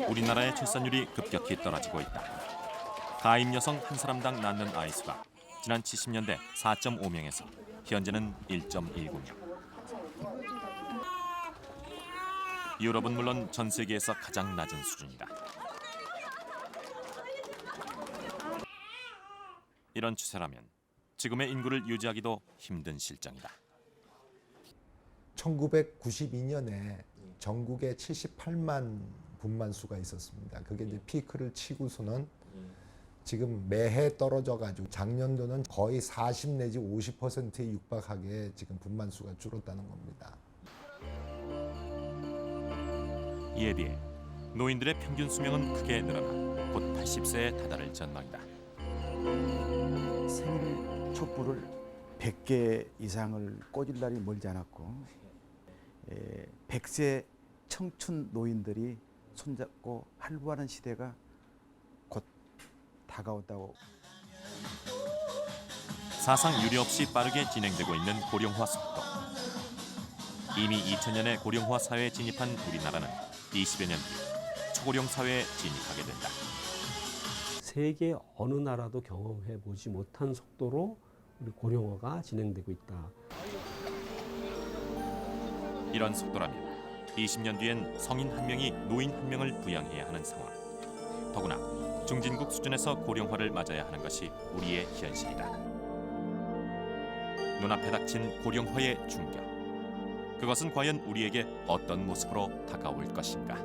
우리나라의 출산율이 급격히 떨어지고 있다. 가임 여성 한 사람당 낳는 아이 수가 지난 70년대 4.5명에서 현재는 1.19명. 유럽은 물론 전 세계에서 가장 낮은 수준이다. 이런 추세라면 지금의 인구를 유지하기도 힘든 실정이다. 1992년에 전국에 78만 분만수가 있었습니다. 그게 이제 피크를 치고서는 지금 매해 떨어져가지고 작년도는 거의 40 내지 50%에 육박하게 지금 분만수가 줄었다는 겁니다. 이에 비해 노인들의 평균 수명은 크게 늘어나 곧 80세에 다다를 전망이다. 생일 촛불을 100개 이상을 꽂을 날이 멀지 않았고 100세 청춘 노인들이 손잡고 활보하는 시대가 곧 다가온다고. 사상 유례 없이 빠르게 진행되고 있는 고령화 속도. 이미 2000년에 고령화 사회에 진입한 우리나라는 20여 년 뒤 초고령 사회에 진입하게 된다. 세계 어느 나라도 경험해 보지 못한 속도로 우리 고령화가 진행되고 있다. 이런 속도라면 20년 뒤엔 성인 한 명이 노인 한 명을 부양해야 하는 상황. 더구나 중진국 수준에서 고령화를 맞아야 하는 것이 우리의 현실이다. 눈앞에 닥친 고령화의 충격. 그것은 과연 우리에게 어떤 모습으로 다가올 것인가?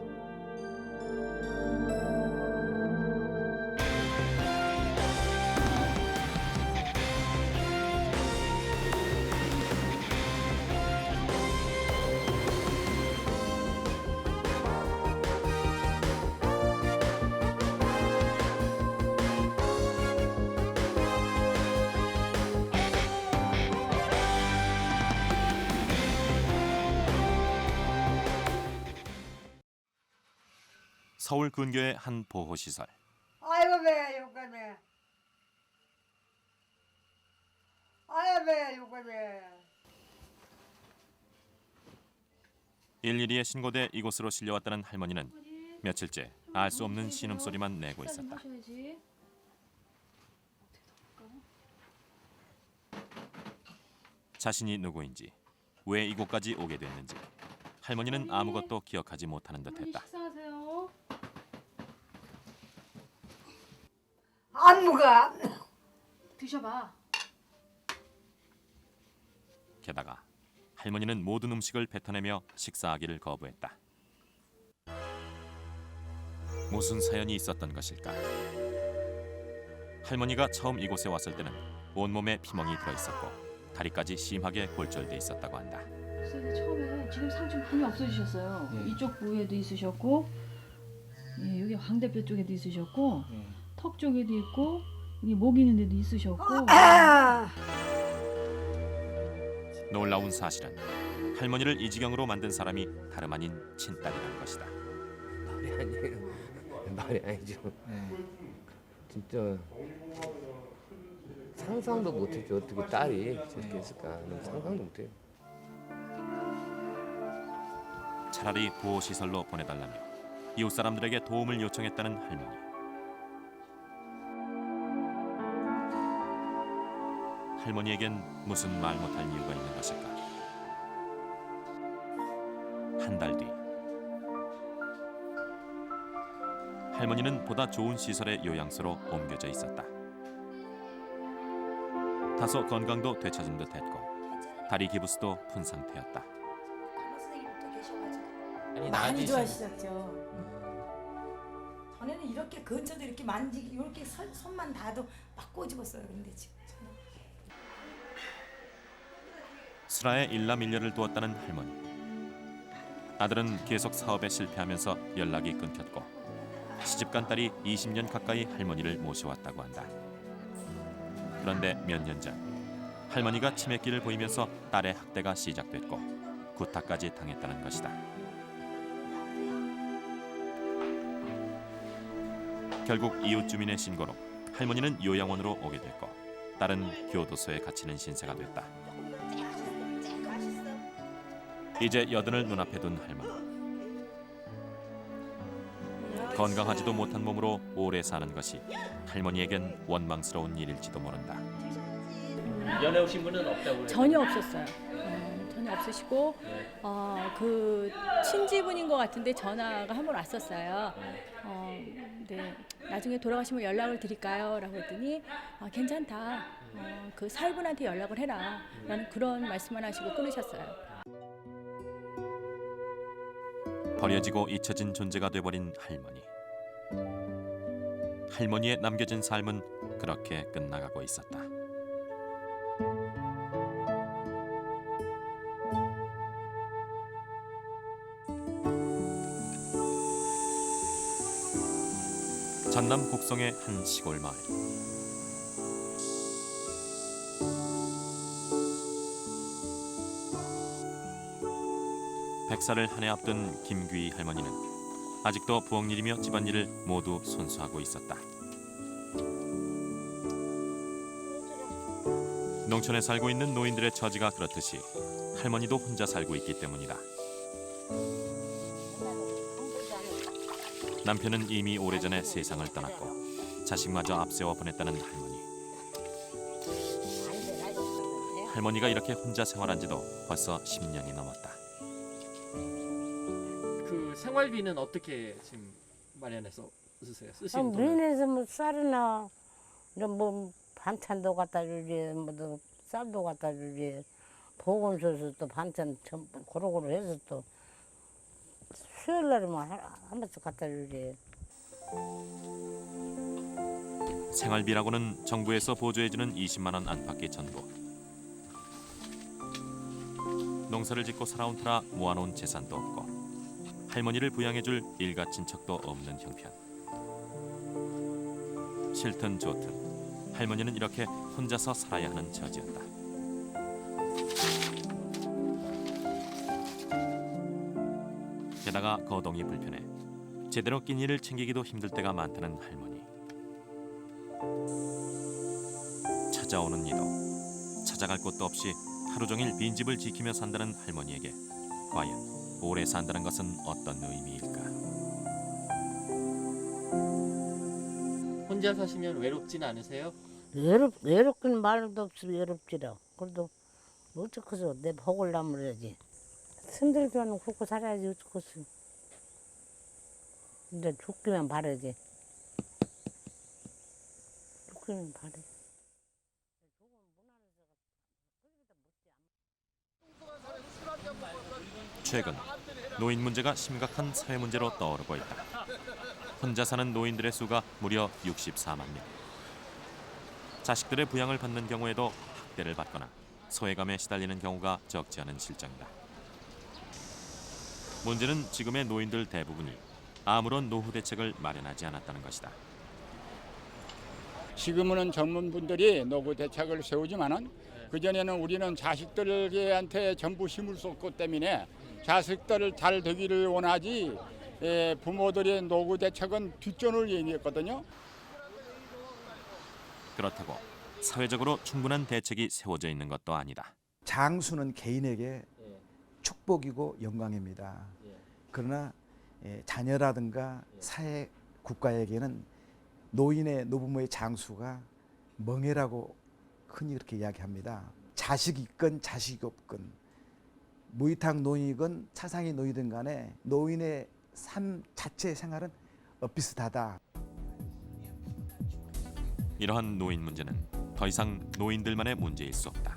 서울 근교의 한 보호시설. 아이고 배 욕하네. 아이고 배 욕하네. 112에 신고돼 이곳으로 실려왔다는 할머니는 며칠째 알 수 없는 신음소리만 내고 있었다. 자신이 누구인지, 왜 이곳까지 오게 됐는지 할머니는 아무것도 기억하지 못하는 듯했다. 안무가 드셔봐. 게다가 할머니는 모든 음식을 뱉어내며 식사하기를 거부했다. 무슨 사연이 있었던 것일까? 할머니가 처음 이곳에 왔을 때는 온몸에 피멍이 들어있었고 다리까지 심하게 골절돼 있었다고 한다. 처음에 지금 상처 많이 없어지셨어요. 예. 이쪽 부위에도 있으셨고, 예, 여기 광대뼈 쪽에도 있으셨고, 턱 쪽에도 있고, 여기 목 있는 데도 있으셨고. 놀라운 사실은 할머니를 이 지경으로 만든 사람이 다름 아닌 친딸이라는 것이다. 말이 아니에요. 말이 아니죠. 진짜 상상도 못했죠. 어떻게 딸이 저렇게 했을까. 상상도 못해요. 차라리 보호시설로 보내달라며 이웃 사람들에게 도움을 요청했다는 할머니. 할머니에겐 무슨 말 못할 이유가 있는 것일까? 한 달 뒤 할머니는 보다 좋은 시설의 요양소로 옮겨져 있었다. 다소 건강도 되찾은 듯했고 다리 기부스도 푼 상태였다. 많이 좋아하셨죠. 전에는 이렇게 근처도 이렇게 만지기 이렇게 손만 닿아도 막 꼬집었어요. 근데 지금 슬하에 일남일녀를 두었다는 할머니. 아들은 계속 사업에 실패하면서 연락이 끊겼고 시집간 딸이 20년 가까이 할머니를 모셔왔다고 한다. 그런데 몇 년 전 할머니가 치매기를 보이면서 딸의 학대가 시작됐고 구타까지 당했다는 것이다. 결국 이웃 주민의 신고로 할머니는 요양원으로 오게 됐고 딸은 교도소에 갇히는 신세가 됐다. 이제 여든을 눈앞에 둔 할머니. 건강하지도 못한 몸으로 오래 사는 것이 할머니에겐 원망스러운 일일지도 모른다. 연애 오신 분은 없다고 그래요? 전혀 없었어요. 전혀 없으시고 그 친지분인 것 같은데 전화가 한 번 왔었어요. 네, 나중에 돌아가시면 연락을 드릴까요? 라고 했더니 괜찮다. 그 사위분한테 연락을 해라. 라는 그런 말씀만 하시고 끊으셨어요. 버려지고 잊혀진 존재가 돼버린 할머니. 할머니의 남겨진 삶은 그렇게 끝나가고 있었다. 전남 곡성의 한 시골 마을. 백살을 한 해 앞둔 김귀희 할머니는 아직도 부엌일이며 집안일을 모두 손수하고 있었다. 농촌에 살고 있는 노인들의 처지가 그렇듯이 할머니도 혼자 살고 있기 때문이다. 남편은 이미 오래전에 세상을 떠났고 자식마저 앞세워 보냈다는 할머니. 할머니가 이렇게 혼자 생활한 지도 벌써 10년이 넘었다. 그 생활비는 어떻게 지금 마련해서 쓰세요? 쓰시는 돈은? 민에서 뭐 쌀이나 뭐 반찬도 갖다 주지, 뭐 쌀도 갖다 주지, 보건소에서 또 반찬 고루고루 해서 또 수요일 날이면 한 번씩 갖다 주지. 생활비라고는 정부에서 보조해주는 20만 원 안팎의 전부. 농사를 짓고 살아온 터라 모아놓은 재산도 없고 할머니를 부양해줄 일가 친척도 없는 형편. 싫든 좋든 할머니는 이렇게 혼자서 살아야 하는 처지였다. 게다가 거동이 불편해 제대로 끼니를 챙기기도 힘들 때가 많다는 할머니. 찾아오는 이도 찾아갈 곳도 없이 하루 종일 빈집을 지키며 산다는 할머니에게 과연 오래 산다는 것은 어떤 의미일까? 혼자 사시면 외롭진 않으세요? 외롭긴 말도 없이 외롭지라. 그래도 어쩌겠어. 내 복을 남으려지. 힘들게는 굶고 살아야지 어쩌겠어. 근데 죽기만 바라지. 죽기만 바래. 최근 노인 문제가 심각한 사회 문제로 떠오르고 있다. 혼자 사는 노인들의 수가 무려 64만 명. 자식들의 부양을 받는 경우에도 학대를 받거나 소외감에 시달리는 경우가 적지 않은 실정이다. 문제는 지금의 노인들 대부분이 아무런 노후 대책을 마련하지 않았다는 것이다. 지금은 젊은 분들이 노후 대책을 세우지만은 그전에는 우리는 자식들한테 전부 힘을 쏟고 때문에 자식들을 잘 되기를 원하지 부모들의 노후 대책은 뒷전을 얘기했거든요. 그렇다고 사회적으로 충분한 대책이 세워져 있는 것도 아니다. 장수는 개인에게 축복이고 영광입니다. 그러나 자녀라든가 사회 국가에게는 노인의 노부모의 장수가 멍해라고 흔히 그렇게 이야기합니다. 자식이 있건 자식이 없건 무이탁 노인이건 차상위 노인이든 간에 노인의 삶 자체의 생활은 비슷하다. 이러한 노인 문제는 더 이상 노인들만의 문제일 수 없다.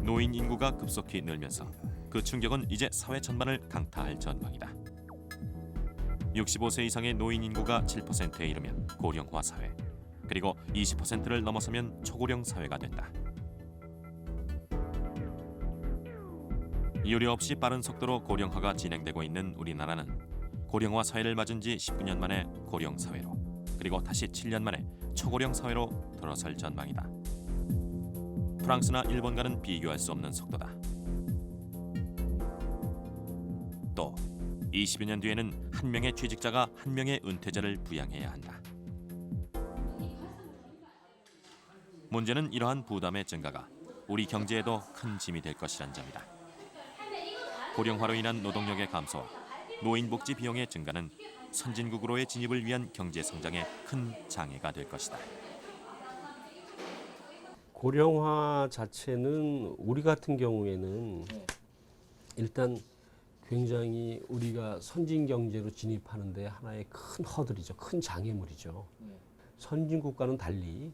노인 인구가 급속히 늘면서 그 충격은 이제 사회 전반을 강타할 전망이다. 65세 이상의 노인 인구가 7%에 이르면 고령화 사회, 그리고 20%를 넘어서면 초고령 사회가 된다. 이유리 없이 빠른 속도로 고령화가 진행되고 있는 우리나라는 고령화 사회를 맞은 지 19년 만에 고령 사회로, 그리고 다시 7년 만에 초고령 사회로 돌아설 전망이다. 프랑스나 일본과는 비교할 수 없는 속도다. 또 20여 년 뒤에는 한 명의 취직자가 한 명의 은퇴자를 부양해야 한다. 문제는 이러한 부담의 증가가 우리 경제에도 큰 짐이 될 것이란 점이다. 고령화로 인한 노동력의 감소와 노인 복지 비용의 증가는 선진국으로의 진입을 위한 경제 성장에 큰 장애가 될 것이다. 고령화 자체는 우리 같은 경우에는 일단 굉장히 우리가 선진 경제로 진입하는데 하나의 큰 허들이죠. 큰 장애물이죠. 선진국과는 달리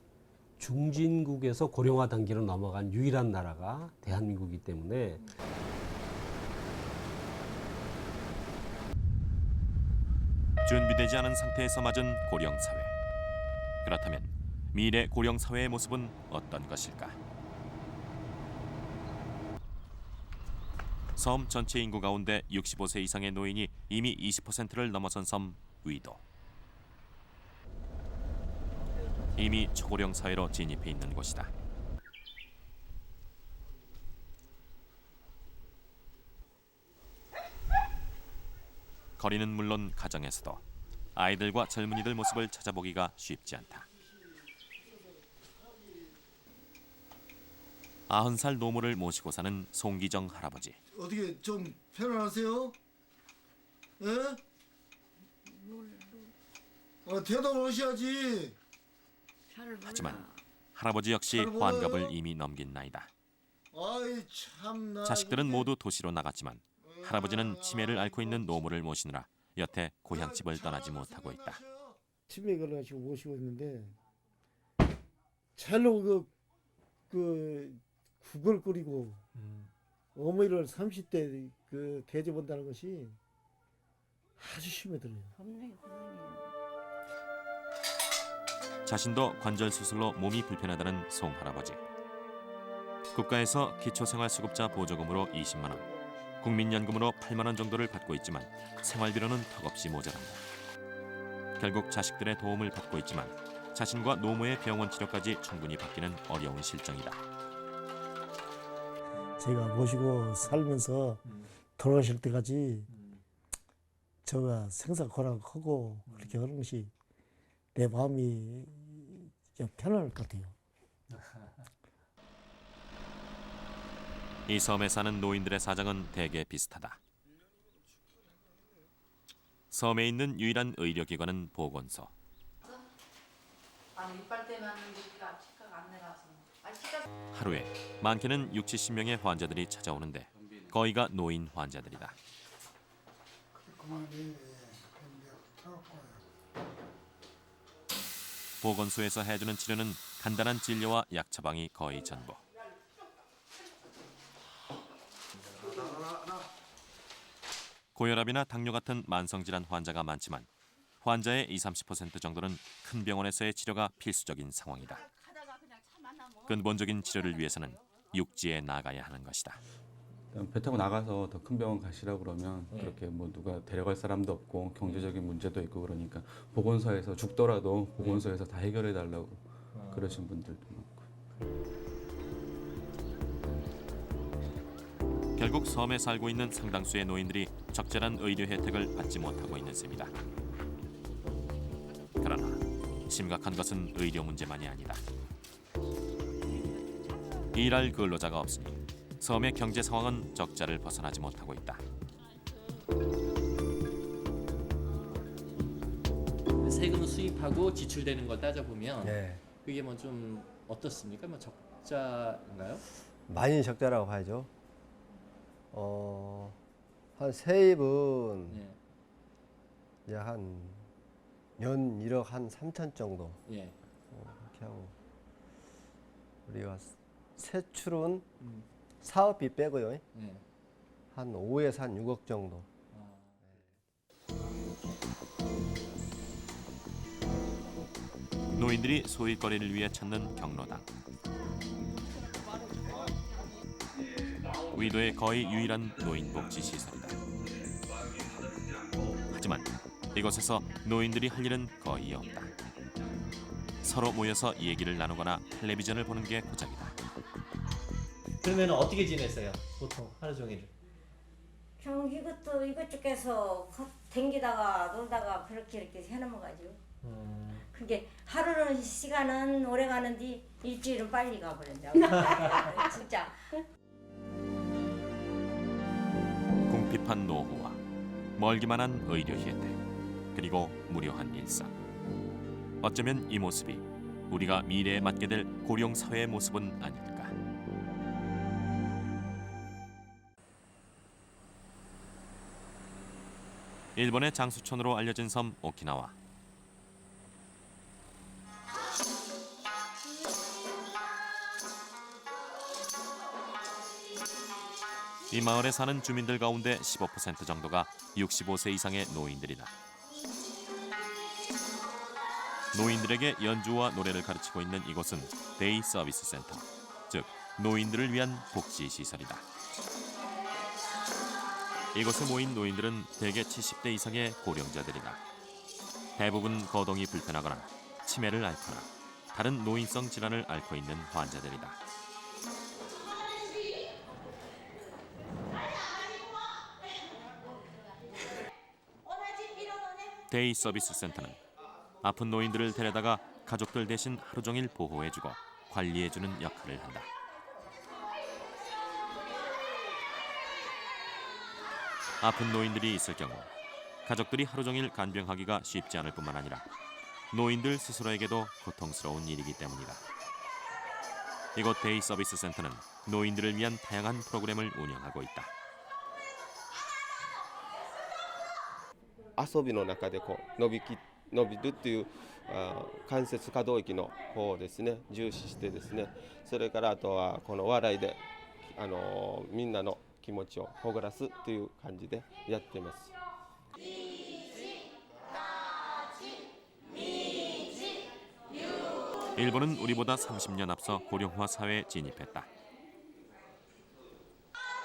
중진국에서 고령화 단계로 넘어간 유일한 나라가 대한민국이기 때문에 준비되지 않은 상태에서 맞은 고령 사회. 그렇다면 미래 고령 사회의 모습은 어떤 것일까? 섬 전체 인구 가운데 65세 이상의 노인이 이미 20%를 넘어선 섬 위도. 이미 초고령 사회로 진입해 있는 곳이다. 거리는 물론 가정에서도 아이들과 젊은이들 모습을 찾아보기가 쉽지 않다. 90살 노모를 모시고 사는 송기정 할아버지. 어떻게 좀 편안하세요? 예? 대답을 하셔야지. 하지만 할아버지 역시 환갑을 이미 넘긴 나이다. 아이 참나. 자식들은 모두 도시로 나갔지만 할아버지는 치매를 앓고 있는 노모를 모시느라 여태 고향집을 떠나지 못하고 있다. 치매에 걸려가지고 모시고 있는데 잘로 국을 끓이고 어머니를 30대 대접한다는 것이 아주 심해들어요. 자신도 관절 수술로 몸이 불편하다는 송 할아버지. 국가에서 기초생활수급자 보조금으로 20만 원, 국민연금으로 8만 원 정도를 받고 있지만 생활비로는 턱없이 모자란다. 결국 자식들의 도움을 받고 있지만 자신과 노모의 병원 치료까지 충분히 받기는 어려운 실정이다. 제가 모시고 살면서 돌아가실 때까지 제가 생사고락하고 그렇게 하는 것이 내 마음이 좀 편할 것 같아요. 이 섬에 사는 노인들의 사정은 대개 비슷하다. 섬에 있는 유일한 의료기관은 보건소. 하루에 많게는 60, 70명의 환자들이 찾아오는데 거의가 노인 환자들이다. 보건소에서 해주는 치료는 간단한 진료와 약 처방이 거의 전부. 고혈압이나 당뇨 같은 만성질환 환자가 많지만 환자의 20-30% 정도는 큰 병원에서의 치료가 필수적인 상황이다. 근본적인 치료를 위해서는 육지에 나가야 하는 것이다. 배 타고 나가서 더 큰 병원 가시라고 그러면 그렇게 뭐 누가 데려갈 사람도 없고 경제적인 문제도 있고 그러니까 보건소에서 죽더라도 보건소에서 다 해결해 달라고 그러신 분들도 많고. 결국 섬에 살고 있는 상당수의 노인들이 적절한 의료 혜택을 받지 못하고 있는 셈이다. 그러나 심각한 것은 의료 문제만이 아니다. 일할 근로자가 없으니 섬의 경제 상황은 적자를 벗어나지 못하고 있다. 세금을 수입하고 지출되는 걸 따져보면 그게 뭐 좀 어떻습니까? 뭐 적자인가요? 많이 적자라고 봐야죠. 한 세입은 이제 한 연 1억 한 3천 정도. 이렇게 하고 우리가 세출은 사업비 빼고요. 한 5에서 한 6억 정도. 노인들이 소일거리를 위해 찾는 경로당. 위도의 거의 유일한 노인복지시설이다. 하지만 이곳에서 노인들이 할 일은 거의 없다. 서로 모여서 얘기를 나누거나 텔레비전을 보는 게 고작이다. 그러면 어떻게 지냈어요? 보통 하루 종일? 그냥 이것저것해서 댕기다가 놀다가 그렇게 해넘어가지고. 그게 하루는 시간은 오래 가는데 일주일은 빨리 가버린다. 진짜. 고립한 노후와 멀기만한 의료 혜택, 그리고 무료한 일상. 어쩌면 이 모습이 우리가 미래에 맞게 될 고령 사회의 모습은 아닐까. 일본의 장수촌으로 알려진 섬 오키나와. 이 마을에 사는 주민들 가운데 15% 정도가 65세 이상의 노인들이다. 노인들에게 연주와 노래를 가르치고 있는 이곳은 데이 서비스 센터, 즉 노인들을 위한 복지 시설이다. 이곳에 모인 노인들은 대개 70대 이상의 고령자들이다. 대부분 거동이 불편하거나 치매를 앓거나 다른 노인성 질환을 앓고 있는 환자들이다. 데이 서비스 센터는 아픈 노인들을 데려다가 가족들 대신 하루 종일 보호해주고 관리해주는 역할을 한다. 아픈 노인들이 있을 경우 가족들이 하루 종일 간병하기가 쉽지 않을 뿐만 아니라 노인들 스스로에게도 고통스러운 일이기 때문이다. 이곳 데이 서비스 센터는 노인들을 위한 다양한 프로그램을 운영하고 있다. 遊びの中でこう伸びるっていう関節可動域の方をですね重視してですね、それからあとはこの笑いでみんなの気持ちをほぐらすという感じでやっています。 일본은 우리보다 30년 앞서 고령화 사회에 진입했다.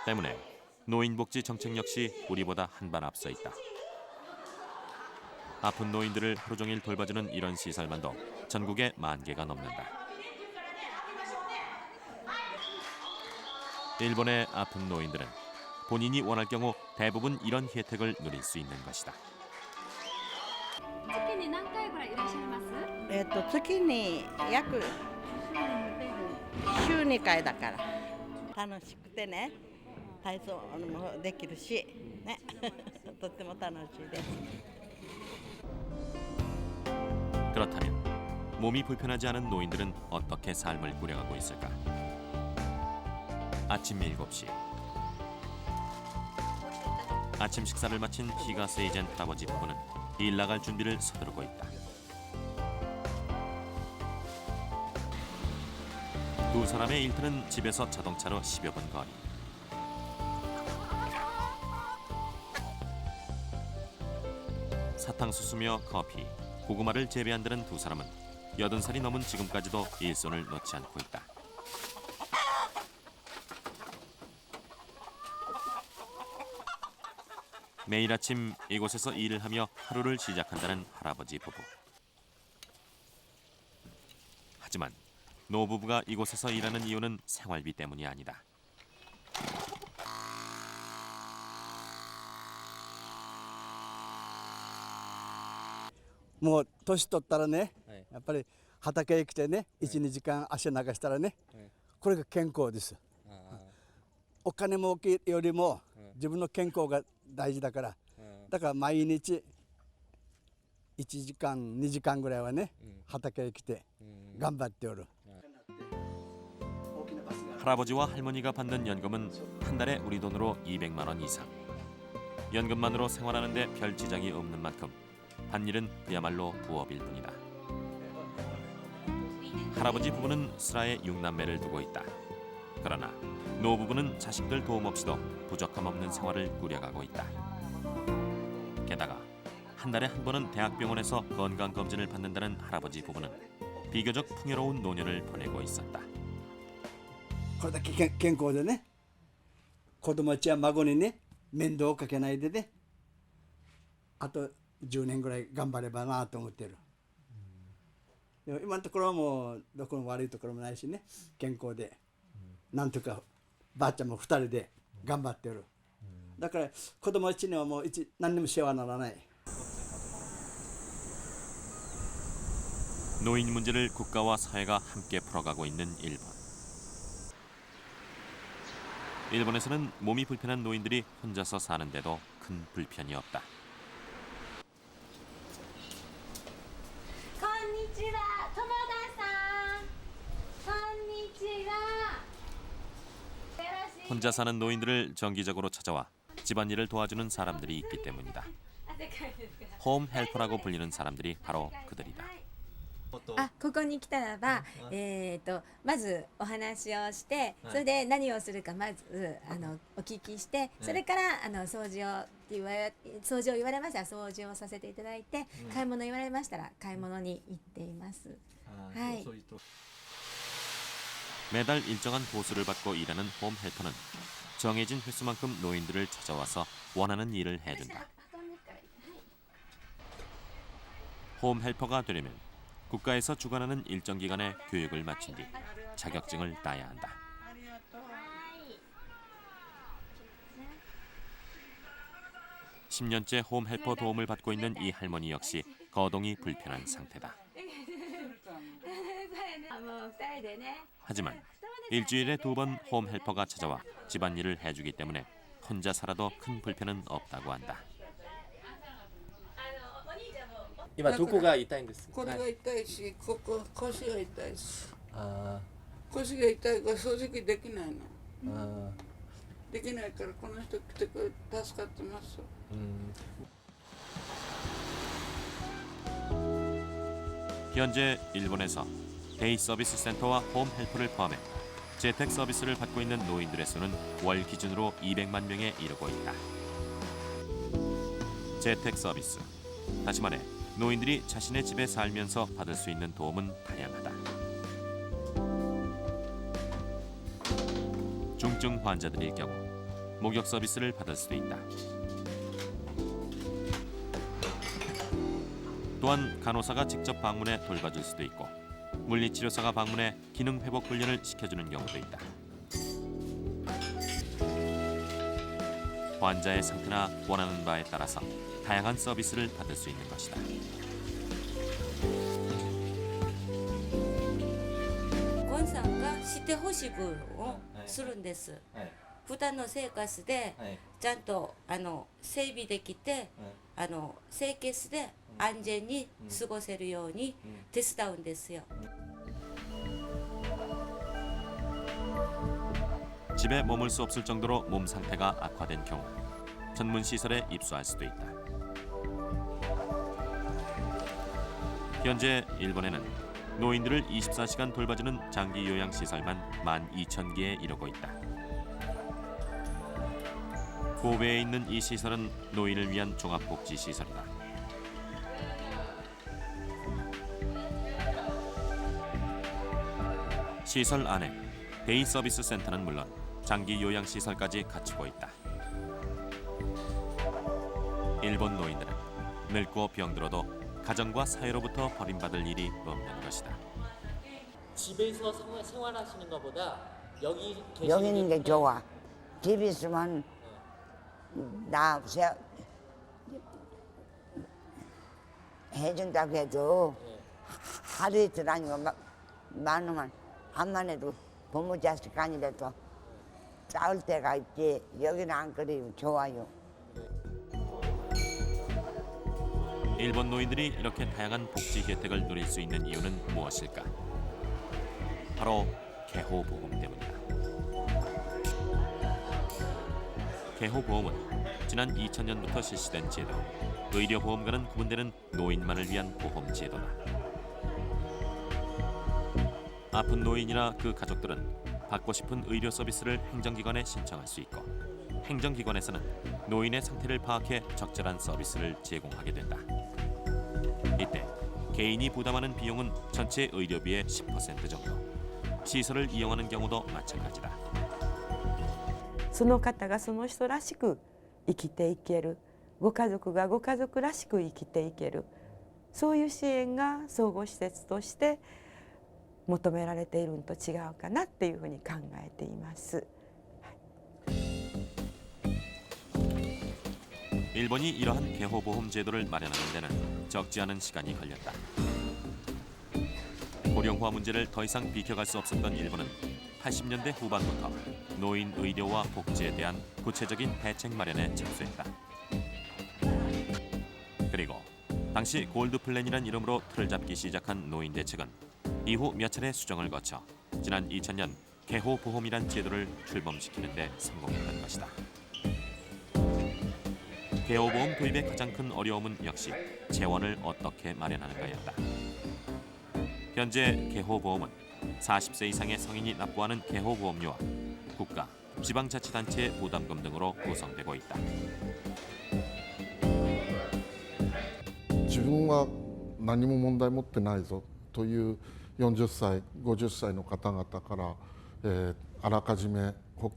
때문에 노인복지 정책 역시 우리보다 한 발 앞서 있다. 아픈 노인들을 하루 종일 돌봐주는 이런 시설만도 전국에 10,000개가 넘는다. 일본의 아픈 노인들은 본인이 원할 경우 대부분 이런 혜택을 누릴 수 있는 것이다. 月に何回ぐらいいらっしゃいます？月に約週2回だから楽しくてね、体操もできるしねとっても楽しいです。 그렇다면 몸이 불편하지 않은 노인들은 어떻게 삶을 꾸려가고 있을까? 아침 7시. 아침 식사를 마친 히가세이젠 할아버지 부부는 일 나갈 준비를 서두르고 있다. 두 사람의 일터는 집에서 자동차로 10여 분 거리. 사탕수수며 커피, 고구마를 재배한다는 두 사람은 80살이 넘은 지금까지도 일손을 놓지 않고 있다. 매일 아침 이곳에서 일을 하며 하루를 시작한다는 할아버지 부부. 하지만 노부부가 이곳에서 일하는 이유는 생활비 때문이 아니다. 뭐年取ったらね、やっぱり畑へ来てね、1、2時間足流したらね、これが健康です。お金儲けよりも自分の健康が大事だから、だから毎日1時間、2時間ぐらいはね、畑へ来て頑張っておる。 할아버지와 할머니가 받는 연금은 한 달에 우리 돈으로 200만 원 이상. 연금만으로 생활하는데 별 지장이 없는 만큼 밭일은 그야말로 부업일 뿐이다. 할아버지 부부는 슬하에 6남매를 두고 있다. 그러나 노부부는 자식들 도움 없이도 부족함 없는 생활을 꾸려가고 있다. 게다가 한 달에 한 번은 대학병원에서 건강검진을 받는다는 할아버지 부부는 비교적 풍요로운 노년을 보내고 있었다. これだけ健康でね、子供たちや孫にね、面倒をかけないでね、あと10年ぐらい頑張ればなと思ってる。でも今のところはもうどこも悪いところもないしね、健康で、なんとかばあちゃんも2人で頑張ってる。だから子供たちにはもう何にも世話にならない。 노인 문제를 국가와 사회가 함께 풀어가고 있는 일본. 일본에서는 몸이 불편한 노인들이 혼자서 사는데도 큰 불편이 없다. こんにちは、友田さん。こんにちは。 혼자 사는 노인들을 정기적으로 찾아와 집안일을 도와주는 사람들이 있기 때문이다. 홈 헬퍼라고 불리는 사람들이 바로 그들이다. あ、ここに来たらば、まずお話をして、それで何をするかまずお聞きして、それから掃除を言われましたら掃除をさせていただいて、買い物言われましたら買い物に行っています。はい。 매달 일정한 보수를 받고 일하는 홈 헬퍼는 정해진 횟수만큼 노인들을 찾아와서 원하는 일을 해준다. 홈 헬퍼가 되려면 국가에서 주관하는 일정 기간의 교육을 마친 뒤 자격증을 따야 한다. (10년째) 홈 헬퍼 도움을 받고 있는 이 할머니 역시 거동이 불편한 상태다. 하지만 일주일에 2번 홈 헬퍼가 찾아와 집안일을 해주기 때문에 혼자 살아도 큰 불편은 없다고 한다. 今どこが痛いんですか？これが痛いし、ここ腰が痛いし。あ腰が痛いから掃除機できないの。あ。できないからこの人来てくれ助かってます。 현재 일본에서 데이 서비스 센터와 홈 헬퍼를 포함해 재택 서비스를 받고 있는 노인들의 수는 월 기준으로 200만 명에 이르고 있다. 재택 서비스, 다시 말해 노인들이 자신의 집에 살면서 받을 수 있는 도움은 다양하다. 중증 환자들일 경우 목욕 서비스를 받을 수도 있다. 또한 간호사가 직접 방문해 돌봐줄 수도 있고 물리치료사가 방문해 기능 회복 훈련을 시켜주는 경우도 있다. 환자의 상태나 원하는 바에 따라서 다양한 서비스를 받을 수 있는 것이다. 권さんがしてほしくをするんです。普段の生活でちゃんと整備できて清潔で安全に過ごせるように手伝うんですよ。 집에 머물 수 없을 정도로 몸 상태가 악화된 경우 전문 시설에 입소할 수도 있다. 현재 일본에는 노인들을 24시간 돌봐주는 장기 요양 시설만 12,000개에 이르고 있다. 고베에 있는 이 시설은 노인을 위한 종합복지 시설이다. 시설 안에 데이 서비스 센터는 물론 장기 요양 시설까지 갖추고 있다. 일본 노인들은 늙고 병들어도 가정과 사회로부터 버림받을 일이 없는 것이다. 집에서 생활하시는 것보다 여기 여기 있는 게 좋아. 집 있으면 나 해준다고 해도 하루 이틀 아니고 많으면 암만 해도 부모 자식 아니라도 싸울 때가 있지. 여기는 안 그래요. 좋아요. 일본 노인들이 이렇게 다양한 복지 혜택을 누릴 수 있는 이유는 무엇일까? 바로 개호보험 때문이다. 개호보험은 지난 2000년부터 실시된 제도, 의료보험과는 구분되는 노인만을 위한 보험 제도다. 아픈 노인이나 그 가족들은 받고 싶은 의료 서비스를 행정기관에 신청할 수 있고 행정기관에서는 노인의 상태를 파악해 적절한 서비스를 제공하게 된다. 이때 개인이 부담하는 비용은 전체 의료비의 10% 정도. 시설을 이용하는 경우도 마찬가지다. その方がその人らしく生きていける、ご家族がご家族らしく生きていける、そういう支援が総合施設として求められているのと違うかなっていうふうに考えています。 일본이 이러한 개호보험 제도를 마련하는 데는 적지 않은 시간이 걸렸다. 고령화 문제를 더 이상 비켜갈 수 없었던 일본은 80년대 후반부터 노인 의료와 복지에 대한 구체적인 대책 마련에 착수했다. 그리고 당시 골드 플랜이란 이름으로 틀을 잡기 시작한 노인 대책은 이후 몇 차례 수정을 거쳐 지난 2000년 개호보험이란 제도를 출범시키는 데 성공했던 것이다. 개호보험 도입의 가장 큰 어려움은 역시 재원을 어떻게 마련하는가였다. 현재 개호보험은 40세 이상의 성인이 납부하는 개호보험료와 국가, 지방자치단체의 부담금 등으로 구성되고 있다. 自分は何も問題持ってないぞという40歳、50歳の方々から、あらかじめ保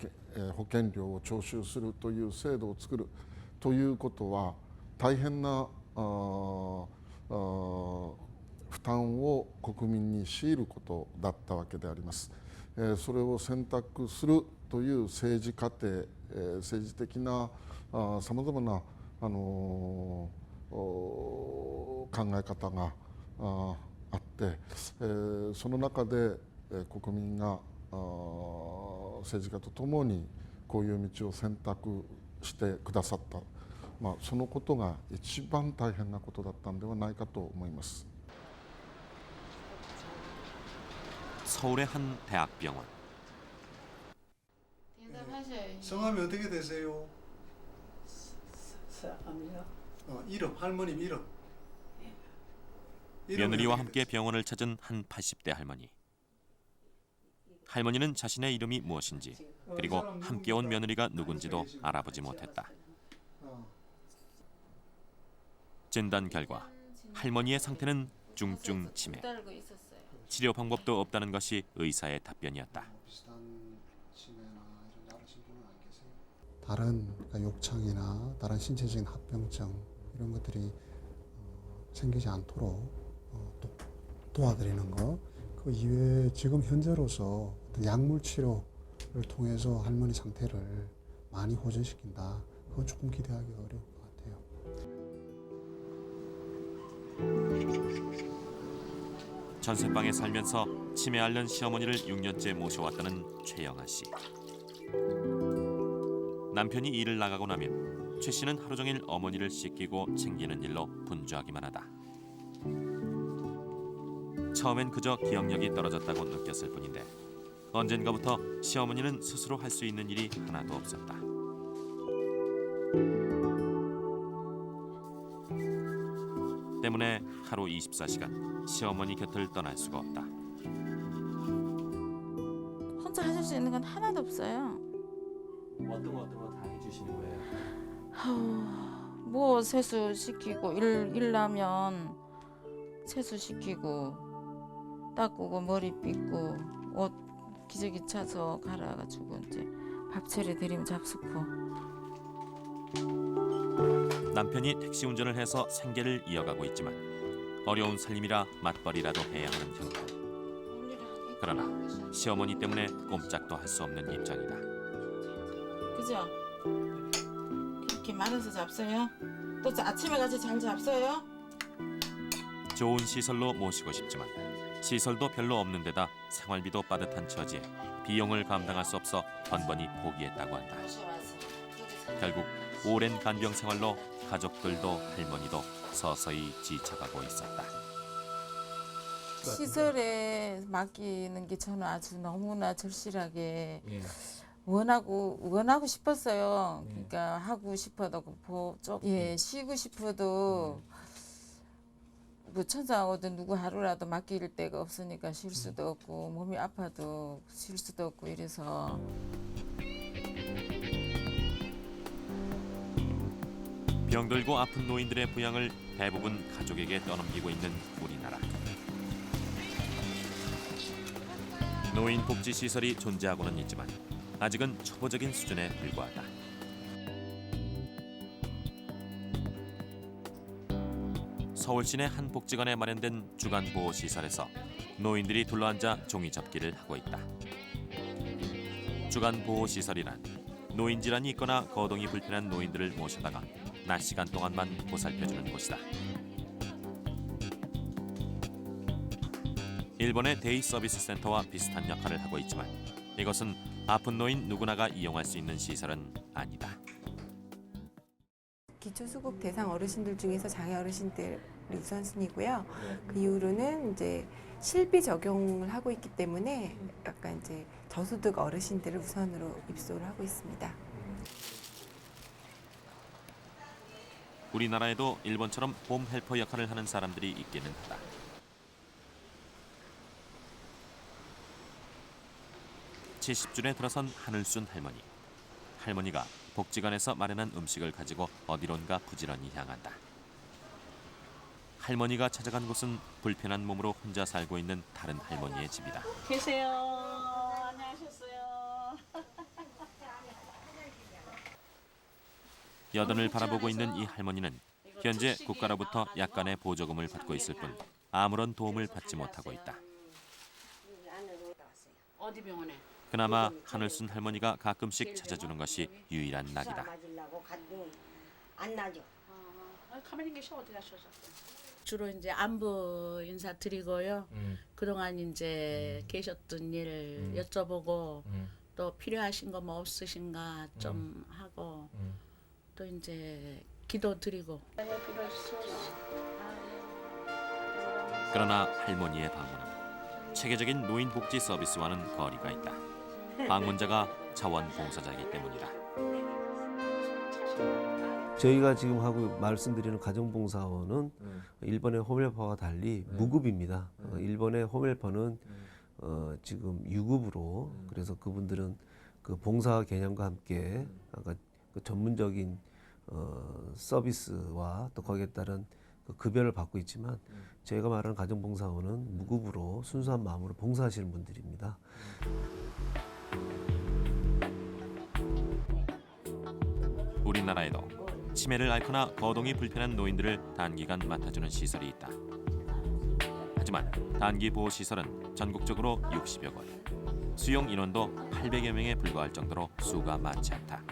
険料を徴収するという制度を作るということは大変な負担を国民に強いることだったわけであります。それを選択するという政治過程、政治的なさまざまな考え方があって、その中で国民が政治家とともにこういう道を選択してくださった、そのことが一番大変なことだったんではないかと思います。 서울의 한 대학병원. 성함이 어떻게 되세요? 성함이요? 이름, 할머님 이름. 며느리와 함께 병원을 찾은 한 80대 할머니. 할머니는 자신의 이름이 무엇인지 그리고 함께 온 며느리가 누군지도 알아보지 못했다. 진단 결과 할머니의 상태는 중증 치매. 치료 방법도 없다는 것이 의사의 답변이었다. 다른 욕창이나 다른 신체적인 합병증 이런 것들이 생기지 않도록 도와드리는 것. 그 이외에 지금 현재로서 약물 치료를 통해서 할머니 상태를 많이 호전시킨다. 그건 조금 기대하기가 어려울 것 같아요. 전세방에 살면서 치매 앓는 시어머니를 6년째 모셔왔다는 최영아 씨. 남편이 일을 나가고 나면 최 씨는 하루 종일 어머니를 씻기고 챙기는 일로 분주하기만 하다. 처음엔 그저 기억력이 떨어졌다고 느꼈을 뿐인데 언젠가부터 시어머니는 스스로 할 수 있는 일이 하나도 없었다. 때문에 하루 24시간 시어머니 곁을 떠날 수가 없다. 혼자 하실 수 있는 건 하나도 없어요. 어떤 거 다 해주시는 거예요? 뭐 세수 시키고 일 나면 세수 시키고 닦고 머리 빗고 옷 기저귀 차서 갈아가지고 이제 밥 차려 드리면 잡수고. 남편이 택시 운전을 해서 생계를 이어가고 있지만 어려운 살림이라 맞벌이라도 해야 하는 형편. 그러나 시어머니 때문에 꼼짝도 할 수 없는 입장이다. 그죠? 그렇게 말아서 잡숴요? 또 아침에 같이 잘 잡숴요? 좋은 시설로 모시고 싶지만 시설도 별로 없는 데다 생활비도 빠듯한 처지에 비용을 감당할 수 없어 번번이 포기했다고 한다. 결국 오랜 간병 생활로 가족들도 할머니도 서서히 지쳐가고 있었다. 시설에 맡기는 게 저는 아주 너무나 절실하게 원하고 싶었어요. 그러니까 하고 싶어도 쉬고 싶어도 뭐 천사하고도 누구 하루라도 맡길 데가 없으니까 쉴 수도 없고 몸이 아파도 쉴 수도 없고 이래서. 병들고 아픈 노인들의 부양을 대부분 가족에게 떠넘기고 있는 우리나라. 노인 복지 시설이 존재하고는 있지만 아직은 초보적인 수준에 불과하다. 서울 시내 한 복지관에 마련된 주간 보호 시설에서 노인들이 둘러앉아 종이 접기를 하고 있다. 주간 보호 시설이란 노인 질환이 있거나 거동이 불편한 노인들을 모셔다가 낮 시간 동안만 보살펴주는 곳이다. 일본의 데이 서비스 센터와 비슷한 역할을 하고 있지만 이것은 아픈 노인 누구나가 이용할 수 있는 시설은 아니다. 기초수급 대상 어르신들 중에서 장애 어르신들이 우선순위고요. 그 이후로는 이제 실비 적용을 하고 있기 때문에 약간 이제 저소득 어르신들을 우선으로 입소를 하고 있습니다. 우리나라에도 일본처럼 홈 헬퍼 역할을 하는 사람들이 있기는 하다. (70줄에) 들어선 하늘순 할머니. 할머니가 복지관에서 마련한 음식을 가지고 어디론가 부지런히 향한다. 할머니가 찾아간 곳은 불편한 몸으로 혼자 살고 있는 다른 할머니의 집이다. 계세요. 안녕하셨어요. 여든을 바라보고 있는 이 할머니는 현재 국가로부터 약간의 보조금을 받고 있을 뿐 아무런 도움을 받지 못하고 있다. 어디 병원에? 그나마 하늘순 할머니가 가끔씩 찾아주는 것이 유일한 낙이다. 안 나죠. 가만히 계셔 어디 가셔서? 주로 이제 안부 인사 드리고요. 그동안 이제 계셨던 일 여쭤보고 또 필요하신 거 뭐 없으신가 좀 하고 또 이제 기도 드리고. 그러나 할머니의 방문은 체계적인 노인 복지 서비스와는 거리가 있다. 방문자가 자원봉사자이기 때문이다. 저희가 지금 하고 말씀드리는 가정봉사원은 일본의 홈헬퍼와 달리 무급입니다. 일본의 홈헬퍼는 지금 유급으로 그래서 그분들은 그 봉사 개념과 함께 아까 그 전문적인 서비스와 또 거기에 따른 그 급여를 받고 있지만 저희가 말하는 가정봉사원은 무급으로 순수한 마음으로 봉사하시는 분들입니다. 우리나라에도 치매를 앓거나 거동이 불편한 노인들을 단기간 맡아주는 시설이 있다. 하지만 단기 보호 시설은 전국적으로 60여 곳, 수용 인원도 800여 명에 불과할 정도로 수가 많지 않다.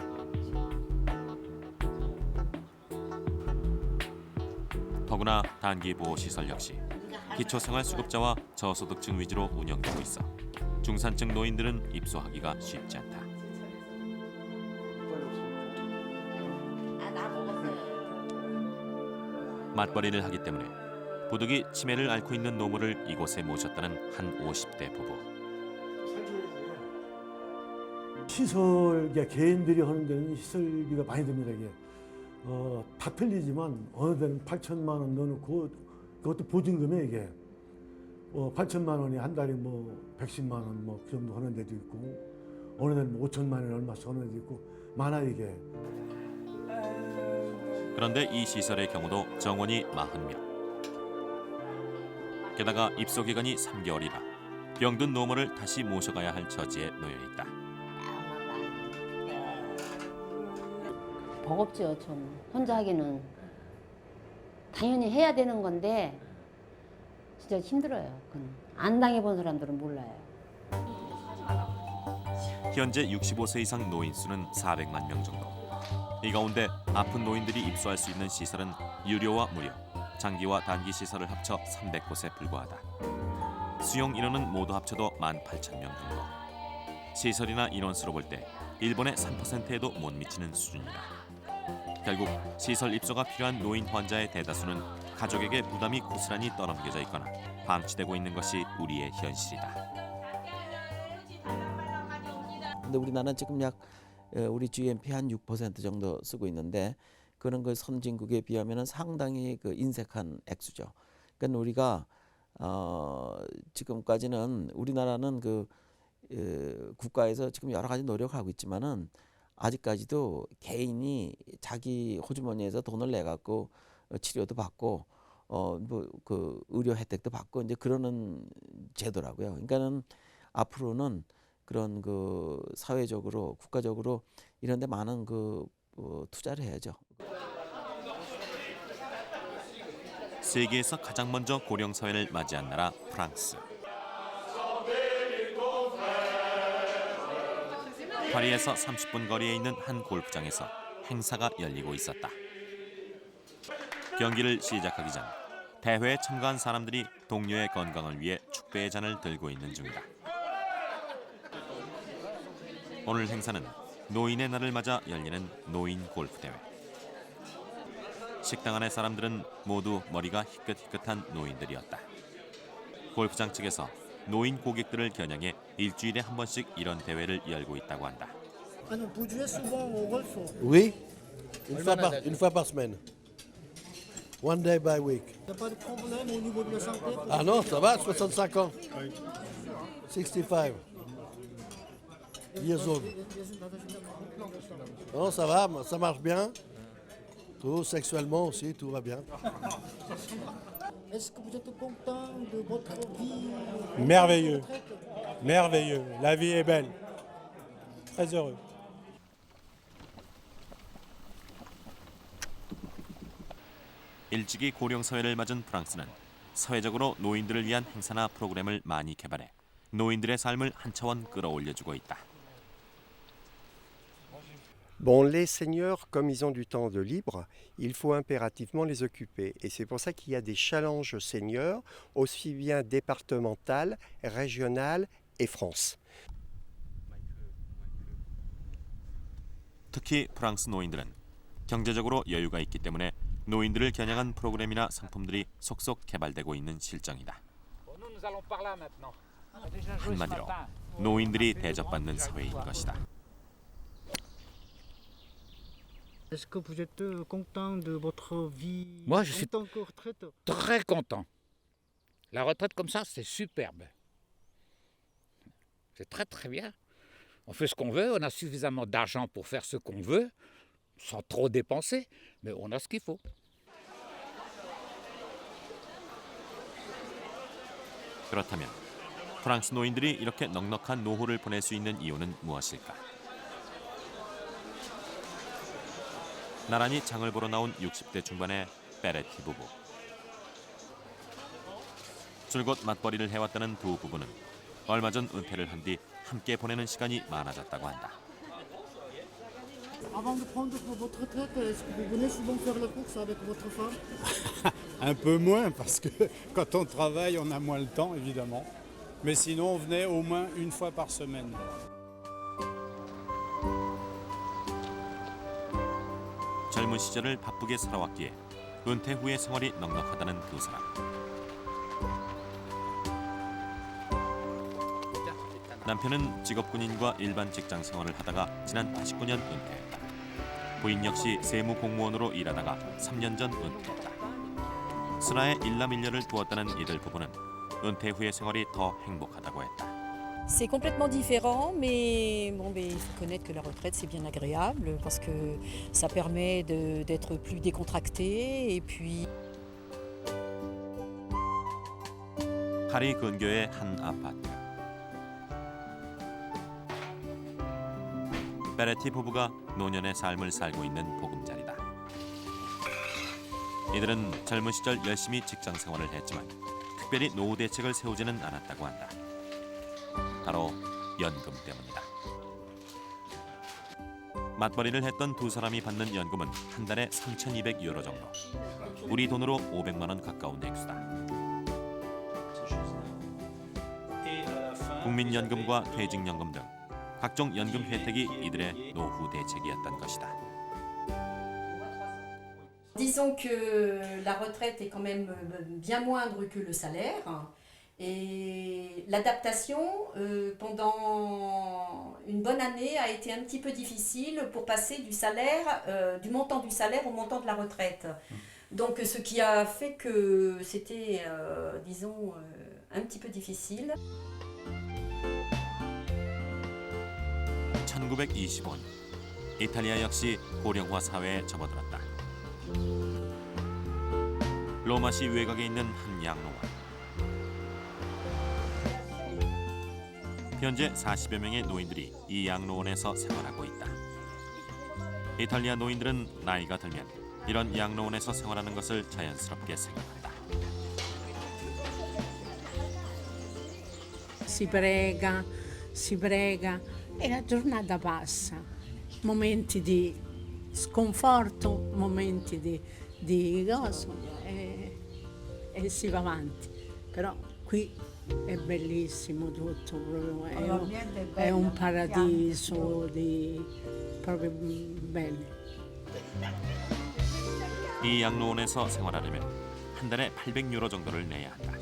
더구나 단기 보호 시설 역시 기초생활수급자와 저소득층 위주로 운영되고 있어 중산층 노인들은 입소하기가 쉽지 않다. 맞벌이를 하기 때문에 부득이 치매를 앓고 있는 노모를 이곳에 모셨다는 한 50대 부부. 시설, 개인들이 하는 데는 시설비가 많이 듭니다. 이게 다 틀리지만 어느 데는 8천만 원 넣어놓고 그것도 보증금에 이게 8천만 원이 한 달에 뭐 110만 원 뭐 그 정도 하는 데도 있고 어느 데는 5천만 원 얼마씩 하는 데도 있고 많아 이게. 그런데 이 시설의 경우도 정원이 40명. 게다가 입소 기간이 3개월이라 병든 노모를 다시 모셔가야 할 처지에 놓여 있다. 버겁죠. 좀 혼자 하기는 당연히 해야 되는 건데 진짜 힘들어요. 그건 안 당해본 사람들은 몰라요. 현재 65세 이상 노인 수는 400만 명 정도. 이 가운데 아픈 노인들이 입소할 수 있는 시설은 유료와 무료, 장기와 단기 시설을 합쳐 300곳에 불과하다. 수용 인원은 모두 합쳐도 18,000명 정도. 시설이나 인원수로 볼 때 일본의 3%에도 못 미치는 수준이다. 결국 시설 입소가 필요한 노인 환자의 대다수는 가족에게 부담이 고스란히 떠넘겨져 있거나 방치되고 있는 것이 우리의 현실이다. 근데 우리나라는 지금 약 우리 GNP 한 6% 정도 쓰고 있는데 그런 그 선진국에 비하면은 상당히 그 인색한 액수죠. 그러니까 우리가 지금까지는 우리나라는 그 국가에서 지금 여러 가지 노력하고 있지만은 아직까지도 개인이 자기 호주머니에서 돈을 내 갖고 치료도 받고 뭐 그 의료 혜택도 받고 이제 그러는 제도라고요. 그러니까는 앞으로는 그런 그 사회적으로 국가적으로 이런 데 많은 그 투자를 해야죠. 세계에서 가장 먼저 고령 사회를 맞이한 나라 프랑스. 파리에서 30분 거리에 있는 한 골프장에서 행사가 열리고 있었다. 경기를 시작하기 전 대회에 참가한 사람들이 동료의 건강을 위해 축배의 잔을 들고 있는 중이다. 오늘 행사는 노인의 날을 맞아 열리는 노인 골프 대회. 식당 안의 사람들은 모두 머리가 희끗희끗한 노인들이었다. 골프장 측에서 노인 고객들을 겨냥해 일주일에 한 번씩 이런 대회를 열고 있다고 한다. Oui, une fois par semaine. One day by week. Ah non, ça va, 65 ans. 65 years old. Non, ça va, ça marche bien. Tout sexuellement aussi, tout va bien. Est-ce que vous êtes content de votre vie? Merveilleux, merveilleux. La vie est belle. Très heureux. 일찍이 고령 사회를 맞은 프랑스는 사회적으로 노인들을 위한 행사나 프로그램을 많이 개발해 노인들의 삶을 한 차원 끌어올려주고 있다. Bon, les seniors, comme ils ont du temps de libre, il faut impérativement les occuper. Et c'est pour ça qu'il y a des challenges seniors, aussi bien départemental, régional et France. 특히 프랑스 노인들은 경제적으로 여유가 있기 때문에 노인들을 겨냥한 프로그램이나 상품들이 속속 개발되고 있는 실정이다. 한마디로 노인들이 대접받는 사회인 것이다. Est-ce que vous êtes content de votre vie? Moi, je suis très content. La retraite comme ça, c'est superbe. C'est très très bien. On fait ce qu'on veut, on a suffisamment d'argent pour faire ce qu'on veut, sans trop dépenser, mais on a ce qu'il faut. 그렇다면 프랑스 노인들이 이렇게 넉넉한 노후를 보낼 수 있는 이유는 무엇일까? 나란히 장을 보러 나온 60대 중반의 베레티 부부. 줄곧 맞벌이를 해왔다는 두 부부는 얼마 전 은퇴를 한 뒤 함께 보내는 시간이 많아졌다고 한다. Avant de prendre votre retraite, est-ce que vous venez souvent faire les courses avec votre femme? Un peu moins parce que quand on travaille, on a moins le temps évidemment. Mais sinon, on venait au moins une fois par semaine. 젊은 시절을 바쁘게 살아왔기에 은퇴 후의 생활이 넉넉하다는 두 사람. 남편은 직업군인과 일반 직장 생활을 하다가 지난 89년 은퇴했다. 부인 역시 세무 공무원으로 일하다가 3년 전 은퇴했다. 슬하에 일남일녀를 두었다는 이들 부부는 은퇴 후의 생활이 더 행복하다고 했다. C'est complètement différent, mais bon, il faut connaître que la retraite c'est bien agréable parce que ça permet d'être plus décontracté et puis. 파리 근교의 한 아파트. 베레티 부부가 노년의 삶을 살고 있는 보금자리다. 이들은 젊은 시절 열심히 직장 생활을 했지만 특별히 노후 대책을 세우지는 않았다고 한다. 바로 연금 때문이다. 맞벌이를 했던 두 사람이 받는 연금은 한 달에 3,200유로 정도. 우리 돈으로 500만 원 가까운 액수다. 국민연금과 퇴직연금 등 각종 연금 혜택이 이들의 노후 대책이었던 것이다. Disons que la retraite est quand même bien moindre que le salaire. Et l'adaptation pendant une bonne année a été un petit peu difficile pour passer du salaire, du montant du salaire au montant de la retraite. Donc ce qui a fait que c'était, disons, un petit peu difficile. 1925년 이탈리아 역시 고령화 사회에 접어들었다. 로마시 외곽에 있는 한 양로원. 현재 40여 명의 노인들이 이 양로원에서 생활하고 있다. 이탈리아 노인들은 나이가 들면 이런 양로원에서 생활하는 것을 자연스럽게 생각한다. Si prega e la giornata passa. Momenti di sconforto, momenti di cosa e si va avanti. Però qui È bellissimo tutto, proprio, L'ambiente è è un bello, paradiso proprio bello. 이 양로원에서 생활하려면 한 달에 800유로 정도를 내야 한다.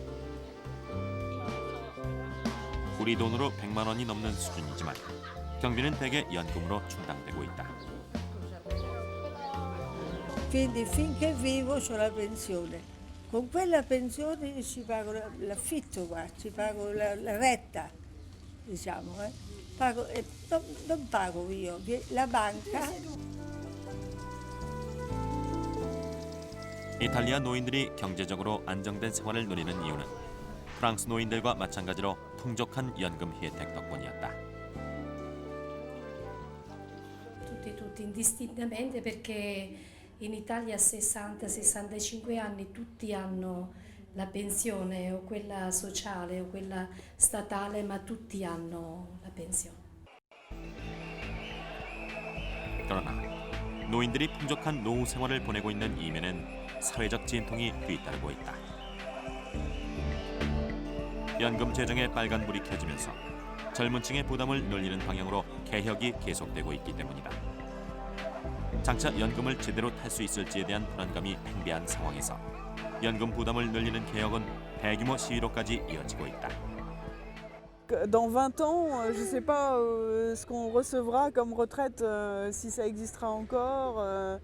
우리 돈으로 100만 원이 넘는 수준이지만 경비는 대개 연금으로 충당되고 있다. Quindi finché vivo ho la pensione. Con quella pensione ci pago l'affitto qua, ci pago la retta, diciamo. Pago, non pago io, la banca. 이탈리아 노인들이 경제적으로 안정된 생활을 누리는 이유는 프랑스 노인들과 마찬가지로 풍족한 연금 혜택 덕분이었다. Tutti indistintamente perché in Italia a 60-65 anni tutti hanno la pensione o quella sociale o quella statale, ma tutti hanno la pensione. 그러나 노인들이 풍족한 노후 생활을 보내고 있는 이면엔 사회적 진통이 뒤따르고 있다. 연금 재정에 빨간불이 켜지면서 젊은 층의 부담을 늘리는 방향으로 개혁이 계속되고 있기 때문이다. 장차 연금을 제대로 탈 수 있을지에 대한 불안감이 팽배한 상황에서 연금 부담을 늘리는 개혁은 대규모 시위로까지 이어지고 있다. Dans 20 ans, je ne sais pas ce qu'on recevra comme retraite, si ça existera encore.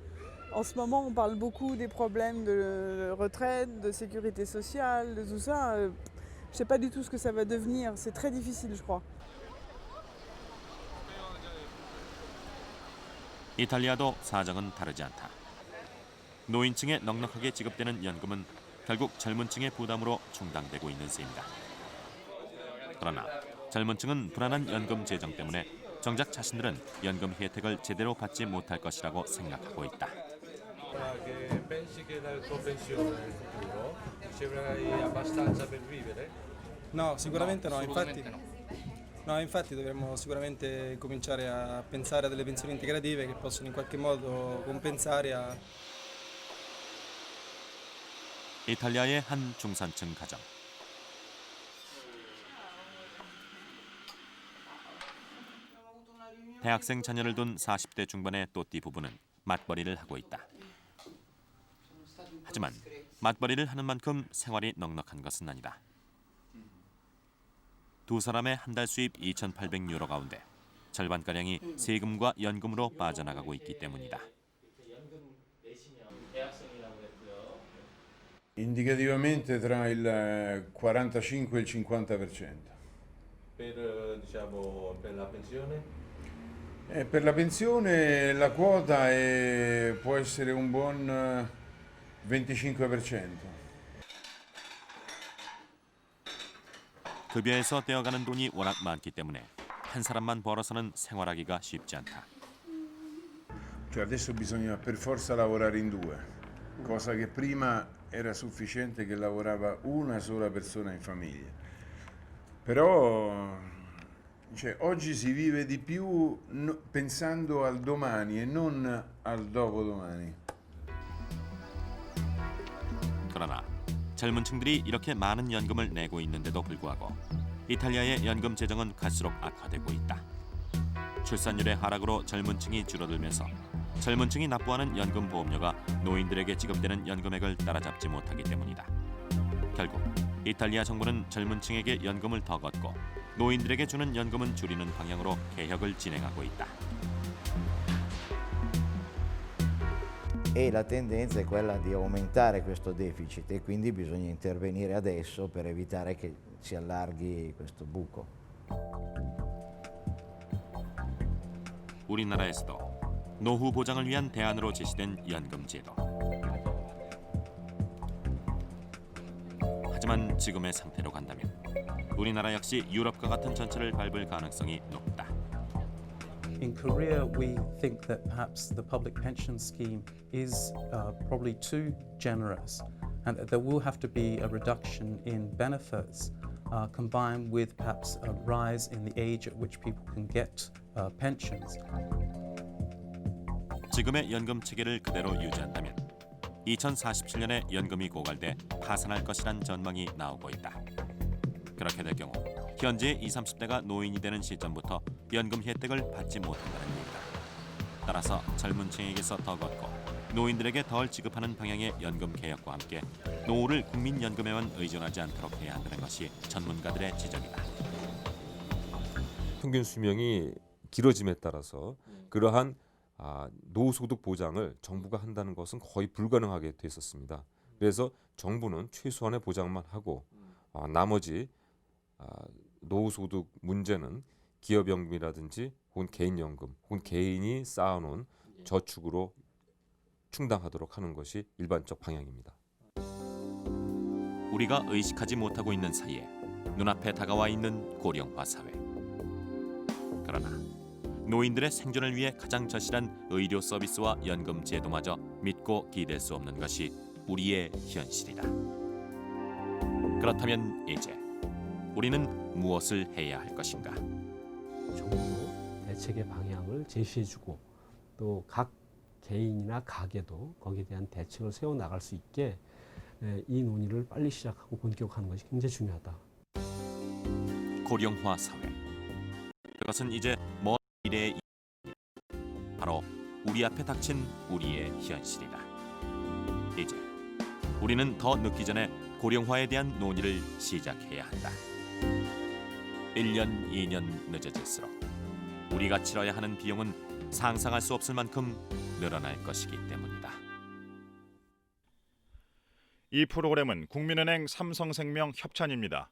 En ce moment, on parle beaucoup des problèmes de retraite, de sécurité sociale, de tout ça. Je ne sais pas du tout ce que ça va devenir. C'est très difficile, je crois. 이탈리아도 사정은 다르지 않다. 노인층에 넉넉하게 지급되는 연금은 결국 젊은 층의 부담으로 충당되고 있는 셈이다. 그러나 젊은 층은 불안한 연금 재정 때문에 정작 자신들은 연금 혜택을 제대로 받지 못할 것이라고 생각하고 있다. No, sicuramente no, infatti dovremmo sicuramente cominciare a pensare a delle pensioni integrative che possono in qualche modo compensare a 이탈리아의 한 중산층 가정. 대학생 자녀를 둔 40대 중반의 또띠 부부는 맞벌이를 하고 있다. 하지만 맞벌이를 하는 만큼 생활이 넉넉한 것은 아니다. 두 사람의 한 달 수입 2,800유로 가운데 절반가량이 세금과 연금으로 빠져나가고 있기 때문이다. Indicativamente tra il 45 e il 50%. Per la pensione? Per la pensione la quota può essere un buon 25%. 급여에서 떼어가는 돈이 워낙 많기 때문에 한 사람만 벌어서는 생활하기가 쉽지 않다. Cioè adesso bisogna per forza lavorare in due, cosa che prima era sufficiente che lavorava una sola persona in famiglia. Però oggi si vive di più pensando al domani e non al dopodomani. 그러나 젊은 층들이 이렇게 많은 연금을 내고 있는데도 불구하고 이탈리아의 연금 재정은 갈수록 악화되고 있다. 출산율의 하락으로 젊은 층이 줄어들면서 젊은 층이 납부하는 연금 보험료가 노인들에게 지급되는 연금액을 따라잡지 못하기 때문이다. 결국 이탈리아 정부는 젊은 층에게 연금을 더 걷고 노인들에게 주는 연금은 줄이는 방향으로 개혁을 진행하고 있다. E la tendenza è quella di aumentare questo deficit e quindi bisogna intervenire adesso per evitare che si allarghi questo buco. 우리나라에서도 노후 보장을 위한 대안으로 제시된 연금 제도. 하지만 지금의 상태로 간다면 우리나라 역시 유럽과 같은 전철을 밟을 가능성이 높다. In Korea, we think that perhaps the public pension scheme is probably too generous, and that there will have to be a reduction in benefits combined with perhaps a rise in the age at which people can get pensions. 지금의 연금 체계를 그대로 유지한다면 2047년에 연금이 고갈돼 파산할 것이란 전망이 나오고 있다. 그렇게 될 경우 현재 20, 30대가 노인이 되는 시점부터 연금 혜택을 받지 못한다는 얘기다. 따라서 젊은 층에게서 더 걷고 노인들에게 덜 지급하는 방향의 연금 개혁과 함께 노후를 국민연금에만 의존하지 않도록 해야 한다는 것이 전문가들의 지적이다. 평균 수명이 길어짐에 따라서 그러한 노후소득 보장을 정부가 한다는 것은 거의 불가능하게 됐었습니다. 그래서 정부는 최소한의 보장만 하고 나머지 노후소득 문제는 기업연금이라든지 혹은 개인연금 혹은 개인이 쌓아놓은 저축으로 충당하도록 하는 것이 일반적 방향입니다. 우리가 의식하지 못하고 있는 사이에 눈앞에 다가와 있는 고령화 사회. 그러나 노인들의 생존을 위해 가장 절실한 의료 서비스와 연금 제도마저 믿고 기댈 수 없는 것이 우리의 현실이다. 그렇다면 이제 우리는 무엇을 해야 할 것인가? 정부도 대책의 방향을 제시해주고 또 각 개인이나 가게도 거기에 대한 대책을 세워나갈 수 있게 이 논의를 빨리 시작하고 본격화하는 것이 굉장히 중요하다. 고령화 사회. 그것은 이제 먼 미래의 바로 우리 앞에 닥친 우리의 현실이다. 이제 우리는 더 늦기 전에 고령화에 대한 논의를 시작해야 한다. 1년, 2년 늦어질수록 우리가 치러야 하는 비용은 상상할 수 없을 만큼 늘어날 것이기 때문이다. 이 프로그램은 국민은행 삼성생명 협찬입니다.